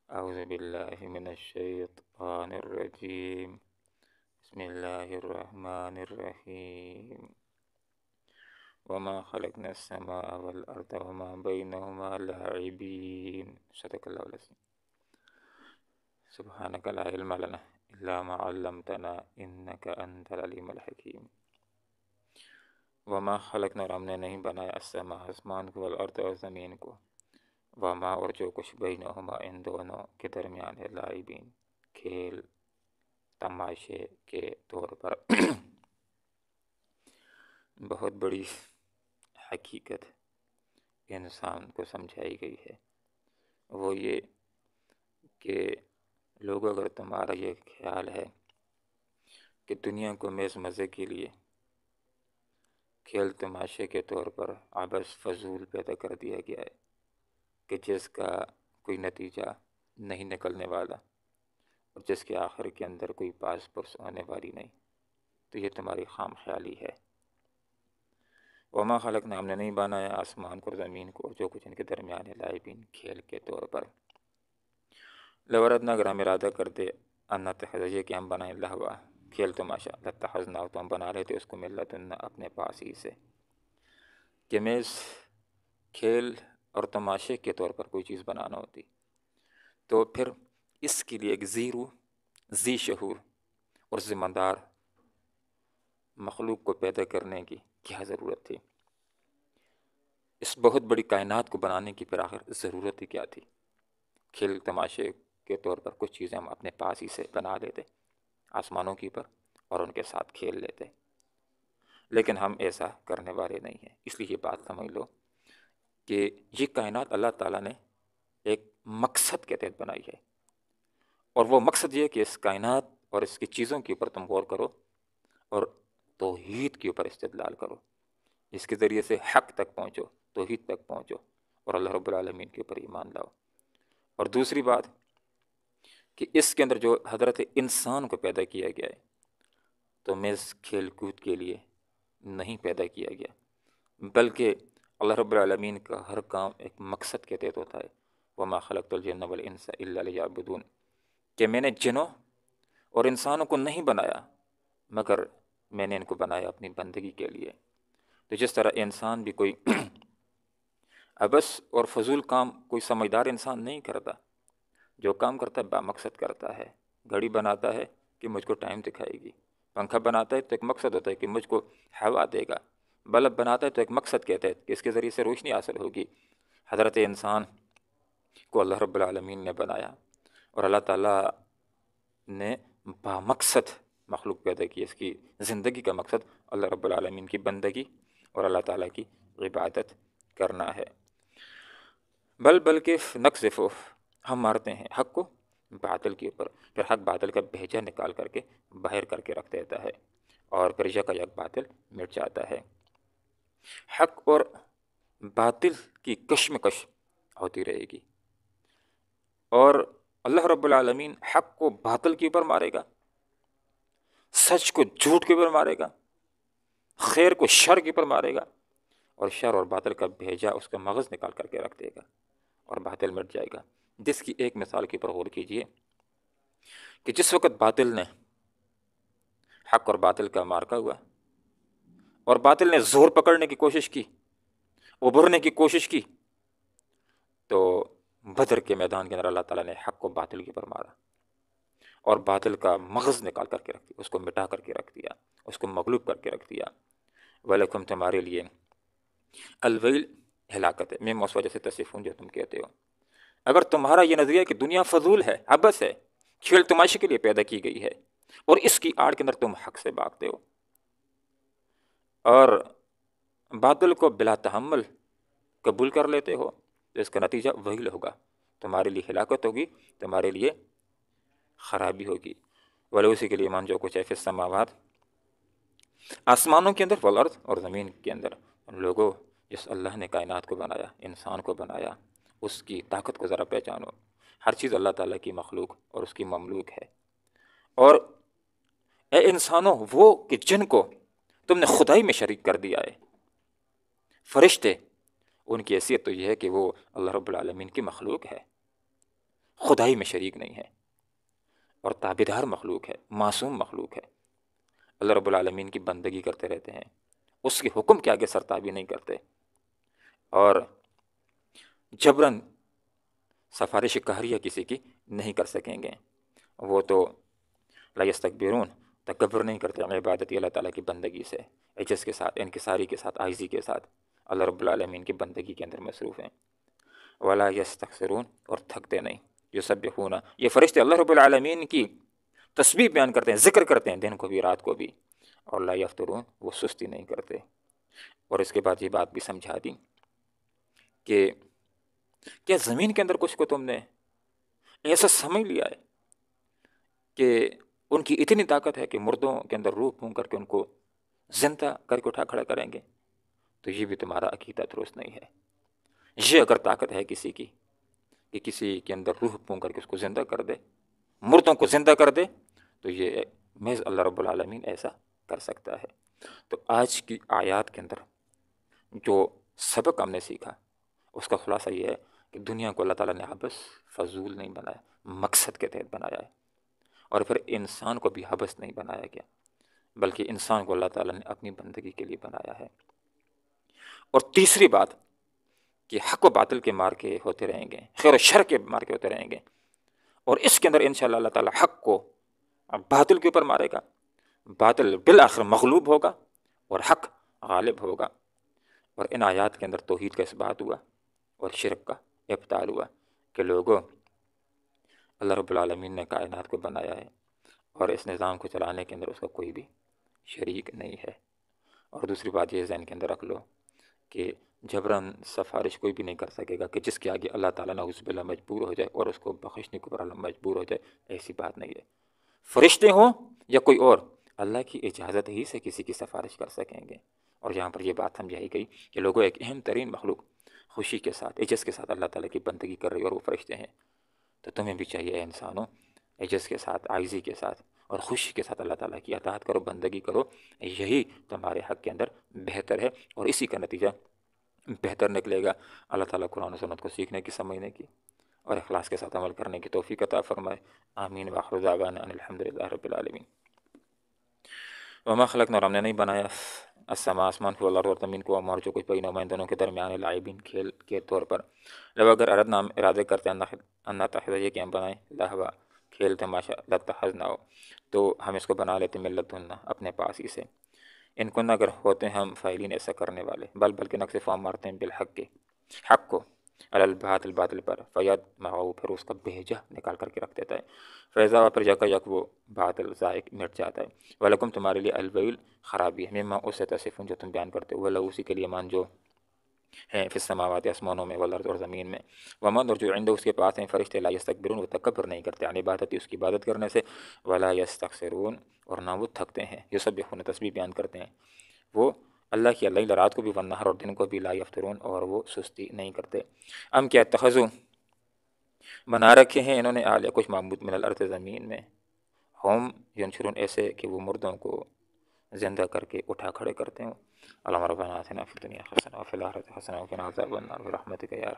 أعوذ بالله من الشيطان الرجيم. بسم الله الرحمن الرحيم. وما خلقنا السماء والأرض وما بينهما لاعبين. صدق الله العظيم. سبحانك لا علم لنا إلا ما علمتنا إنك أنت العليم الحكيم. وما خلقنا، اور ہم نے نہیں بنایا السماء آسمان کو، والارض اور زمین کو، وما اور جو کچھ بینہما ان دونوں کے درمیان ہے، لاعبین کھیل تماشے کے طور پر۔ بہت بڑی حقیقت انسان کو سمجھائی گئی ہے، وہ یہ کہ لوگوں، اگر تمہارا یہ خیال ہے کہ دنیا کو محض مزے کے لیے کھیل تماشے کے طور پر عبث فضول پیدا کر دیا گیا ہے کہ جس کا کوئی نتیجہ نہیں نکلنے والا اور جس کے آخر کے اندر کوئی پاس پرس ہونے والی نہیں، تو یہ تمہاری خام خیالی ہے۔ وما خلقنا، ہم نے نہیں بنایا آسمان کو اور زمین کو اور جو کچھ ان کے درمیان ہے، لاعبین کھیل کے طور پر۔ لو اردنا، اگر ہم ارادہ کرتے ان نتخذ، یہ کہ ہم بنائیں لہوا کھیل تماشا، لاتخذنا، تو ہم بنا لیتے اس کو من لدنا، اپنے پاس ہی سے، کہ محض کھیل اور تماشے کے طور پر کوئی چیز بنانا ہوتی تو پھر اس کے لیے ایک ذی شعور اور ذمہ دار مخلوق کو پیدا کرنے کی کیا ضرورت تھی؟ اس بہت بڑی کائنات کو بنانے کی پھر آخر ضرورت ہی کیا تھی؟ کھیل تماشے کے طور پر کچھ چیزیں ہم اپنے پاس ہی سے بنا لیتے آسمانوں کی پر اور ان کے ساتھ کھیل لیتے، لیکن ہم ایسا کرنے والے نہیں ہیں۔ اس لیے یہ بات سمجھ لو کہ یہ کائنات اللہ تعالیٰ نے ایک مقصد کے تحت بنائی ہے، اور وہ مقصد یہ ہے کہ اس کائنات اور اس کی چیزوں کے اوپر تم غور کرو اور توحید کے اوپر استدلال کرو، اس کے ذریعے سے حق تک پہنچو، توحید تک پہنچو اور اللہ رب العالمین کے اوپر ایمان لاؤ۔ اور دوسری بات کہ اس کے اندر جو حضرت انسان کو پیدا کیا گیا ہے تو محض کھیل کود کے لیے نہیں پیدا کیا گیا، بلکہ اللہ رب العالمین کا ہر کام ایک مقصد کے تحت ہوتا ہے۔ وما خلقت الجن والانس الا لیعبدون، کہ میں نے جنوں اور انسانوں کو نہیں بنایا مگر میں نے ان کو بنایا اپنی بندگی کے لیے۔ تو جس طرح انسان بھی کوئی عبث اور فضول کام کوئی سمجھدار انسان نہیں کرتا، جو کام کرتا ہے بامقصد کرتا ہے۔ گھڑی بناتا ہے کہ مجھ کو ٹائم دکھائے گی، پنکھا بناتا ہے تو ایک مقصد ہوتا ہے کہ مجھ کو ہوا دے گا، بلب بناتا ہے تو ایک مقصد کہتا ہے کہ اس کے ذریعے سے روشنی حاصل ہوگی۔ حضرت انسان کو اللہ رب العالمین نے بنایا اور اللہ تعالیٰ نے بامقصد مخلوق پیدا کی، اس کی زندگی کا مقصد اللہ رب العالمین کی بندگی اور اللہ تعالیٰ کی عبادت کرنا ہے۔ بلکہ نقذف، ہم مارتے ہیں حق کو باطل کے اوپر، پھر حق باطل کا بھیجا نکال کر کے باہر کر کے رکھ دیتا ہے اور پھر یک باطل مٹ جاتا ہے۔ حق اور باطل کی کشمکش ہوتی رہے گی، اور اللہ رب العالمین حق کو باطل کے اوپر مارے گا، سچ کو جھوٹ کے اوپر مارے گا، خیر کو شر کے اوپر مارے گا، اور شر اور باطل کا بھیجا اس کا مغز نکال کر کے رکھ دے گا اور باطل مٹ جائے گا۔ جس کی ایک مثال کے اوپر غور کیجئے کہ جس وقت باطل نے حق اور باطل کا مارکا ہوا اور باطل نے زور پکڑنے کی کوشش کی، ابھرنے کی کوشش کی، تو بدر کے میدان کے اندر اللہ تعالیٰ نے حق کو باطل کے اوپر مارا اور باطل کا مغز نکال کر کے رکھ دیا، اس کو مٹا کر کے رکھ دیا، اس کو مغلوب کر کے رکھ دیا۔ وَلَكُمْ، تمہارے لیے، الویل ہلاکت ہے، میں اس وجہ سے تصفون جو تم کہتے ہو۔ اگر تمہارا یہ نظریہ کہ دنیا فضول ہے، عبث ہے، کھیل تماشے کے لیے پیدا کی گئی ہے، اور اس کی آڑ کے اندر تم حق سے بھاگتے ہو اور باطل کو بلا تحمل قبول کر لیتے ہو، تو اس کا نتیجہ وہی ہوگا، تمہارے لیے ہلاکت ہوگی، تمہارے لیے خرابی ہوگی۔ وَلَوْ، اسی کے لیے ایمان جو کچھ ہے فی السماوات، آسمانوں کے اندر، والارض، اور زمین کے اندر۔ لوگوں، جس اللہ نے کائنات کو بنایا، انسان کو بنایا، اس کی طاقت کو ذرا پہچانو۔ ہر چیز اللہ تعالیٰ کی مخلوق اور اس کی مملوک ہے، اور اے انسانوں، وہ کہ جن کو تم نے خدائی میں شریک کر دیا ہے، فرشتے، ان کی حیثیت تو یہ ہے کہ وہ اللہ رب العالمین کی مخلوق ہے۔ خدائی میں شریک نہیں ہے اور تابعدار مخلوق ہے، معصوم مخلوق ہے، اللہ رب العالمین کی بندگی کرتے رہتے ہیں، اس کے حکم کے آگے سرتابی نہیں کرتے، اور جبراً سفارش قہریہ کسی کی نہیں کر سکیں گے۔ وہ تو لا یستکبرون، تکبر نہیں کرتے عبادت اللہ تعالیٰ کی بندگی سے، عجز کے ساتھ، انکساری کے ساتھ، عاجزی کے ساتھ اللہ رب العالمین کی بندگی کے اندر مصروف ہیں۔ ولا یستکثرون، اور تھکتے نہیں، یسبحون، یہ فرشتے اللہ رب العالمین کی تسبیح بیان کرتے ہیں، ذکر کرتے ہیں دن کو بھی رات کو بھی، اور لا یفترون، وہ سستی نہیں کرتے۔ اور اس کے بعد یہ بات بھی سمجھا دی کہ کیا زمین کے اندر کچھ کو تم نے ایسا سمجھ لیا ہے کہ ان کی اتنی طاقت ہے کہ مردوں کے اندر روح پھونک کر کے ان کو زندہ کر کے اٹھا کھڑا کریں گے؟ تو یہ بھی تمہارا عقیدہ درست نہیں ہے۔ یہ اگر طاقت ہے کسی کی کہ کسی کے اندر روح پھونک کر کے اس کو زندہ کر دے، مردوں کو زندہ کر دے، تو یہ محض اللہ رب العالمین ایسا کر سکتا ہے۔ تو آج کی آیات کے اندر جو سبق ہم نے سیکھا اس کا خلاصہ یہ ہے کہ دنیا کو اللہ تعالیٰ نے حبس فضول نہیں بنایا، مقصد کے تحت بنایا ہے، اور پھر انسان کو بھی حبس نہیں بنایا گیا، بلکہ انسان کو اللہ تعالیٰ نے اپنی بندگی کے لیے بنایا ہے۔ اور تیسری بات کہ حق و باطل کے مارکے ہوتے رہیں گے، خیر و شر کے مارکے ہوتے رہیں گے، اور اس کے اندر انشاءاللہ اللہ تعالیٰ حق کو باطل کے اوپر مارے گا، باطل بالآخر مغلوب ہوگا اور حق غالب ہوگا۔ اور ان آیات کے اندر توحید کا اثبات ہوا اور شرک کا ابطال ہوا کہ لوگوں، اللہ رب العالمین نے کائنات کو بنایا ہے اور اس نظام کو چلانے کے اندر اس کا کوئی بھی شریک نہیں ہے۔ اور دوسری بات یہ ذہن کے اندر رکھ لو کہ جبراً سفارش کوئی بھی نہیں کر سکے گا کہ جس کے آگے اللہ تعالیٰ نعوذ باللہ مجبور ہو جائے اور اس کو بخشنے کے اوپر اللہ مجبور ہو جائے، ایسی بات نہیں ہے۔ فرشتے ہوں یا کوئی اور، اللہ کی اجازت ہی سے کسی کی سفارش کر سکیں گے۔ اور یہاں پر یہ بات سمجھائی گئی کہ لوگوں، ایک اہم ترین مخلوق خوشی کے ساتھ، عجز کے ساتھ اللہ تعالیٰ کی بندگی کر رہی ہے اور وہ فرشتے ہیں، تو تمہیں بھی چاہیے اے انسانوں، عجز کے ساتھ، عاجزی کے ساتھ اور خوشی کے ساتھ اللہ تعالیٰ کی اطاعت کرو، بندگی کرو، یہی تمہارے حق کے اندر بہتر ہے اور اسی کا نتیجہ بہتر نکلے گا۔ اللہ تعالیٰ قرآن و سنت کو سیکھنے کی، سمجھنے کی اور اخلاص کے ساتھ عمل کرنے کی توفیق عطا فرمائے۔ آمین وآخر دعوانا ان الحمد للہ رب العالمین۔ وما خلقنا، اور ہم نے نہیں بنایا السماء، آسمان کو، والارض، اور زمین کو، وما، اور جو کچھ بینہما، ان دونوں کے درمیان، لاعبین، کھیل کے طور پر، لو اگر اردنا، ہم ارادے کرتے ہیں ان نتخذ، یہ کہ ہم بنائیں، لہوا، کھیل تماشا، لاتخذنا ہو، تو ہم اس کو بنا لیتے من لدنا، اپنے پاس ہی سے، ان کن، اگر ہوتے ہم فاعلین، ایسا کرنے والے، بلکہ نقص فام مارتے ہیں بالحق کے، حق کو، علی الباطل، باطل پر، فید مغو، پھر اس کا بھیجا نکال کر کے رکھ دیتا ہے، فیضا، پھر جا کر یک وہ باطل ذائق مٹ جاتا ہے، ولکم، تمہارے لیے، الویل، خرابی ہے، مما، اس سے تصفون، جو تم بیان کرتے ہو، اسی کے لیے مان جو ہیں فی السماوات، آسمانوں میں، والارض، اور زمین میں، ومن، اور جو عندہ، اس کے پاس ہیں، فرشتے، لا یستکبرون، وہ تکبر نہیں کرتے، عن عبادت، اس کی عبادت کرنے سے، ولا یستکثرون، اور نہ وہ تھکتے ہیں، یسبحون، تسبیح بیان کرتے ہیں وہ اللہ کی، اللہ رات کو بھی، والنہار، اور دن کو بھی، لا یفترون، اور وہ سستی نہیں کرتے۔ ام کیا اتخذوا، بنا رکھے ہیں انہوں نے، آلیہ، کچھ معبود، من الارض، زمین میں، ہم ینشرون، ایسے کہ وہ مردوں کو زندہ کر کے اٹھا کھڑے کرتے ہوں۔ اللہم ربنا آتنا فی الدنیا حسنہ وفی الآخرۃ حسنہ وقنا عذاب النار برحمتک یا